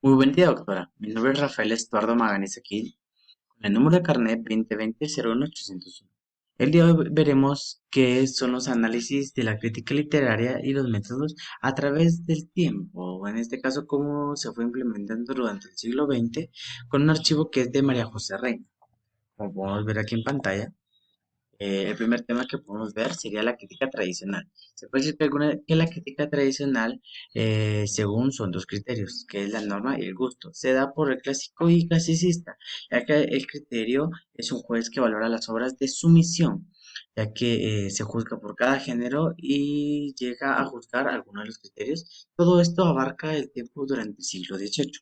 Muy buen día, doctora. Mi nombre es Rafael Estuardo Maganes aquí, con el número de carnet 2020-01801. El día de hoy veremos qué son los análisis de la crítica literaria y los métodos a través del tiempo, o en este caso, cómo se fue implementando durante el siglo XX con un archivo que es de María José Reina. Como podemos ver aquí en pantalla, el primer tema que podemos ver sería la crítica tradicional. Se puede decir que la crítica tradicional, según son dos criterios, que es la norma y el gusto. Se da por el clásico y clasicista, ya que el criterio es un juez que valora las obras de sumisión, ya que se juzga por cada género y llega a juzgar algunos de los criterios. Todo esto abarca el tiempo durante el siglo XVIII.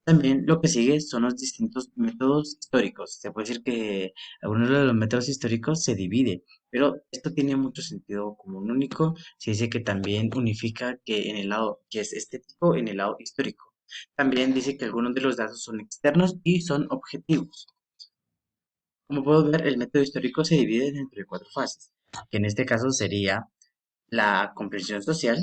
También lo que sigue son los distintos métodos históricos. Se puede decir que algunos de los métodos históricos se divide, pero esto tiene mucho sentido como un único. Se dice que también unifica que en el lado que es estético, en el lado histórico. También dice que algunos de los datos son externos y son objetivos. Como puedo ver, el método histórico se divide dentro de cuatro fases, que en este caso sería la comprensión social.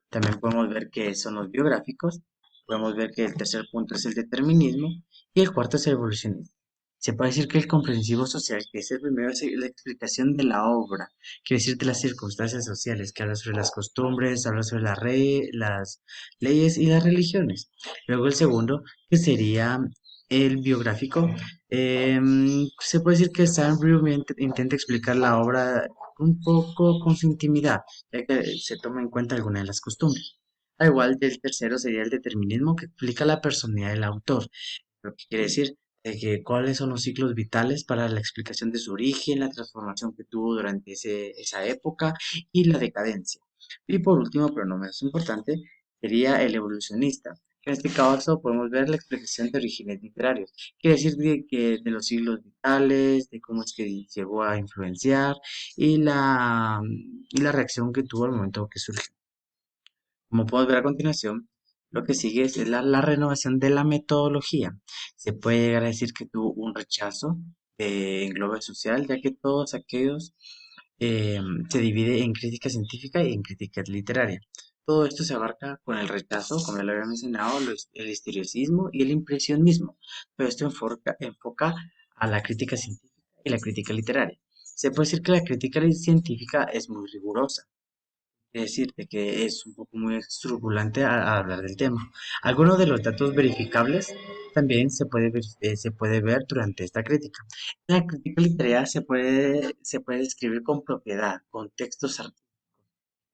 También podemos ver que son los biográficos, podemos ver que el tercer punto es el determinismo y el cuarto es el evolucionismo. Se puede decir que el comprensivo social, que es el primero, es la explicación de la obra, quiere decir de las circunstancias sociales, que habla sobre las costumbres, habla sobre las leyes y las religiones. Luego el segundo, que sería el biográfico, se puede decir que Sanbriu intenta explicar la obra un poco con su intimidad, ya que se toma en cuenta algunas de las costumbres. Al igual del tercero sería el determinismo que explica la personalidad del autor, lo que quiere decir de que cuáles son los ciclos vitales para la explicación de su origen, la transformación que tuvo durante esa época y la decadencia. Y por último, pero no menos importante, sería el evolucionista. En este caso podemos ver la explicación de orígenes literarios. Quiere decir de los siglos vitales, de cómo es que llegó a influenciar y la reacción que tuvo al momento que surgió. Como podemos ver a continuación, lo que sigue es la renovación de la metodología. Se puede llegar a decir que tuvo un rechazo de englobe social, ya que todos aquellos eh, se divide en crítica científica y en crítica literaria. Todo esto se abarca con el rechazo, como ya lo había mencionado, el historicismo y el impresionismo. Todo esto enfoca a la crítica científica y la crítica literaria. Se puede decir que la crítica científica es muy rigurosa, es decir, de que es un poco muy escrupulante a hablar del tema. Algunos de los datos verificables también se puede ver durante esta crítica. En la crítica literaria se puede describir con propiedad, con textos artísticos.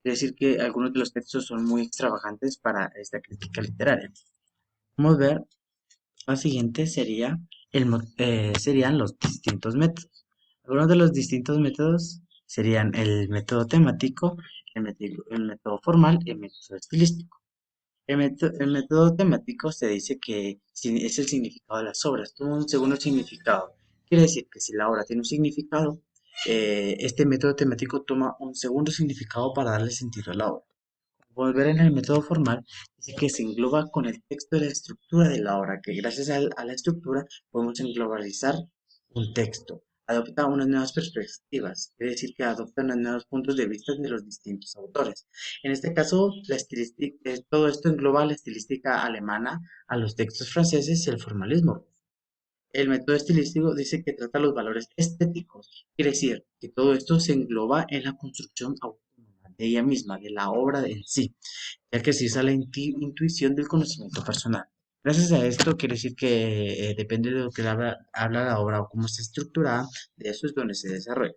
Es decir, que algunos de los textos son muy extravagantes para esta crítica literaria. Vamos a ver, lo siguiente serían los distintos métodos. Algunos de los distintos métodos serían el método temático, el método formal y el método estilístico. El método temático se dice que es el significado de las obras, toma un segundo significado. Quiere decir que si la obra tiene un significado, este método temático toma un segundo significado para darle sentido a la obra. Volver en el método formal dice que se engloba con el texto de la estructura de la obra, que gracias a la estructura podemos englobalizar un texto. Adopta unas nuevas perspectivas, quiere decir que adopta unos nuevos puntos de vista de los distintos autores. En este caso, todo esto engloba la estilística alemana a los textos franceses y el formalismo. El método estilístico dice que trata los valores estéticos, quiere decir que todo esto se engloba en la construcción autónoma de ella misma, de la obra en sí, ya que se usa la intuición del conocimiento personal. Gracias a esto quiere decir que depende de lo que habla la obra o cómo está estructurada, de eso es donde se desarrolla.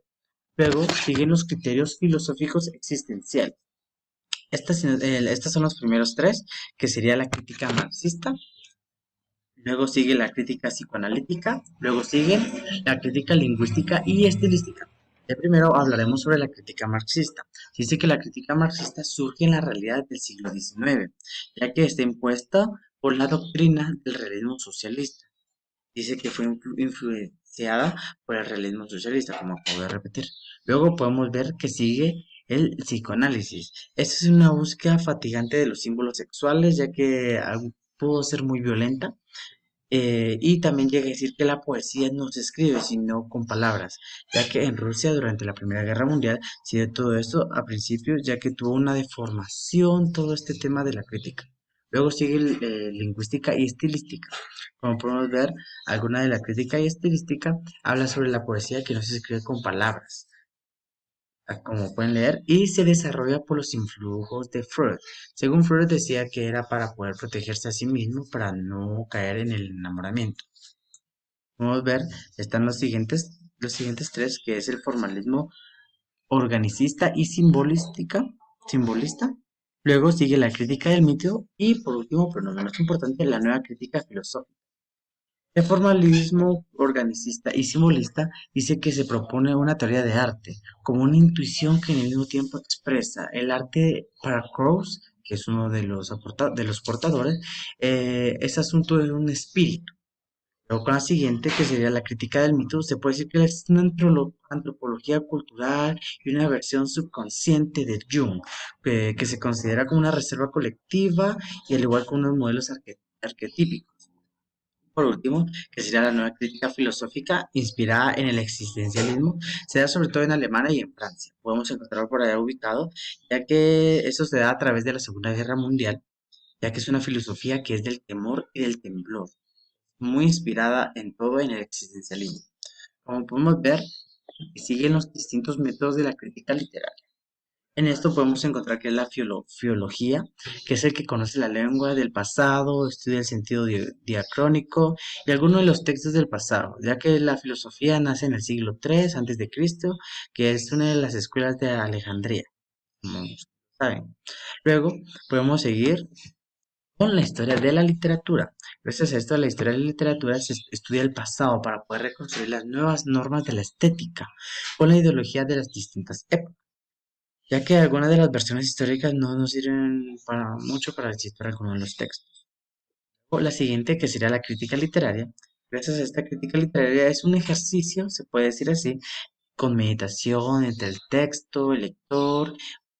Luego siguen los criterios filosóficos existenciales. Estas son los primeros tres, que sería la crítica marxista, luego sigue la crítica psicoanalítica, luego sigue la crítica lingüística y estilística. De primero hablaremos sobre la crítica marxista. Dice que la crítica marxista surge en la realidad del siglo XIX, ya que está impuesta por la doctrina del realismo socialista. Dice que fue influenciada por el realismo socialista, como acabo de repetir. Luego podemos ver que sigue el psicoanálisis. Esta es una búsqueda fatigante de los símbolos sexuales, ya que pudo ser muy violenta, y también llega a decir que la poesía no se escribe sino con palabras, ya que en Rusia durante la Primera Guerra Mundial se dio todo esto a principios, ya que tuvo una deformación todo este tema de la crítica. Luego sigue lingüística y estilística. Como podemos ver, alguna de la crítica y estilística habla sobre la poesía que no se escribe con palabras, como pueden leer, y se desarrolla por los influjos de Freud. Según Freud decía que era para poder protegerse a sí mismo, para no caer en el enamoramiento. Podemos ver, están los siguientes tres, que es el formalismo organicista y simbolista. Luego sigue la crítica del mito y por último, pero no menos importante, la nueva crítica filosófica. El formalismo organicista y simbolista dice que se propone una teoría de arte como una intuición que en el mismo tiempo expresa. El arte para Krauss, que es uno de los portadores, es asunto de un espíritu. Luego con la siguiente, que sería la crítica del mito, se puede decir que es una antropología cultural y una versión subconsciente de Jung, que se considera como una reserva colectiva y al igual que unos modelos arquetípicos. Por último, que sería la nueva crítica filosófica inspirada en el existencialismo, se da sobre todo en Alemania y en Francia. Podemos encontrarlo por allá ubicado, ya que eso se da a través de la Segunda Guerra Mundial, ya que es una filosofía que es del temor y del temblor, muy inspirada en todo en el existencialismo. Como podemos ver, siguen los distintos métodos de la crítica literaria. En esto podemos encontrar que es la filología, que es el que conoce la lengua del pasado, estudia el sentido diacrónico y algunos de los textos del pasado, ya que la filosofía nace en el siglo III antes de Cristo, que es una de las escuelas de Alejandría, como saben. Luego podemos seguir con la historia de la literatura. Gracias a esto, la historia de la literatura se estudia el pasado para poder reconstruir las nuevas normas de la estética con la ideología de las distintas épocas, ya que algunas de las versiones históricas no nos sirven para mucho para descifrar algunos de los textos. O la siguiente, que sería la crítica literaria. Gracias a esta crítica literaria es un ejercicio, se puede decir así, con meditación entre el texto, el lector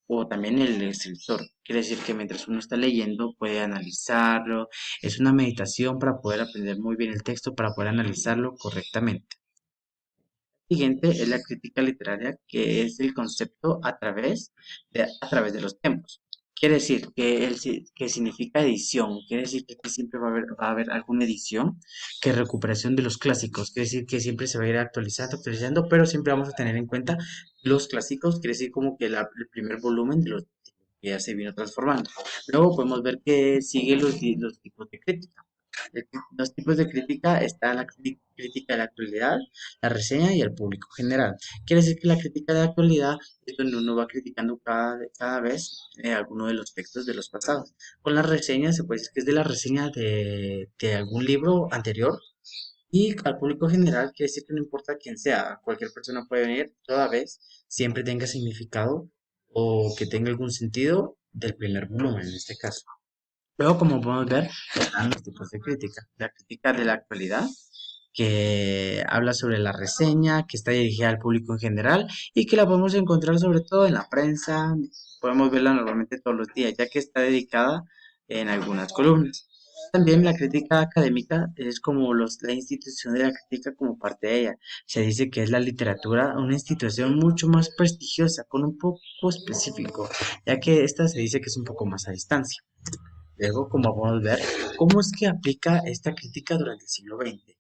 o también el escritor. Quiere decir que mientras uno está leyendo puede analizarlo. Es una meditación para poder aprender muy bien el texto, para poder analizarlo correctamente. Siguiente es la crítica literaria, que es el concepto a través de los tiempos. Quiere decir que significa edición, quiere decir que aquí siempre va a haber alguna edición, que recuperación de los clásicos, quiere decir que siempre se va a ir actualizando, pero siempre vamos a tener en cuenta los clásicos, quiere decir como que el primer volumen de los que ya se vino transformando. Luego podemos ver que sigue los tipos de crítica. Los tipos de crítica está la crítica de la actualidad, la reseña y el público general. Quiere decir que la crítica de la actualidad es donde uno va criticando cada vez alguno de los textos de los pasados. Con la reseña se puede decir que es de la reseña de algún libro anterior. Y al público general quiere decir que no importa quién sea, cualquier persona puede venir toda vez, siempre tenga significado o que tenga algún sentido del primer volumen en este caso. Luego, como podemos ver, están los tipos de crítica. La crítica de la actualidad, que habla sobre la reseña, que está dirigida al público en general y que la podemos encontrar sobre todo en la prensa. Podemos verla normalmente todos los días, ya que está dedicada en algunas columnas. También la crítica académica es como la institución de la crítica como parte de ella. Se dice que es la literatura una institución mucho más prestigiosa, con un poco específico, ya que esta se dice que es un poco más a distancia. Luego, como podemos ver, cómo es que aplica esta crítica durante el siglo XX.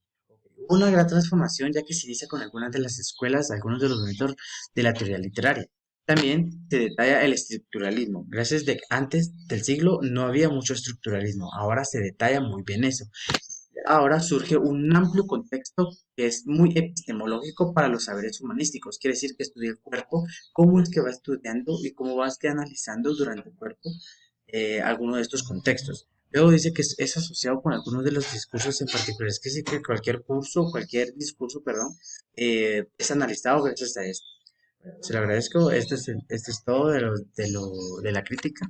Hubo una gran transformación ya que se inicia con algunas de las escuelas, algunos de los métodos de la teoría literaria. También se detalla el estructuralismo. Gracias de que antes del siglo no había mucho estructuralismo, ahora se detalla muy bien eso. Ahora surge un amplio contexto que es muy epistemológico para los saberes humanísticos. Quiere decir que estudia el cuerpo, cómo es que va estudiando y cómo va analizando durante el cuerpo alguno de estos contextos. Luego dice que es asociado con algunos de los discursos en particular. Es que sí que cualquier curso, cualquier discurso, perdón, es analizado gracias a esto. Se lo agradezco. Esto es todo de la crítica.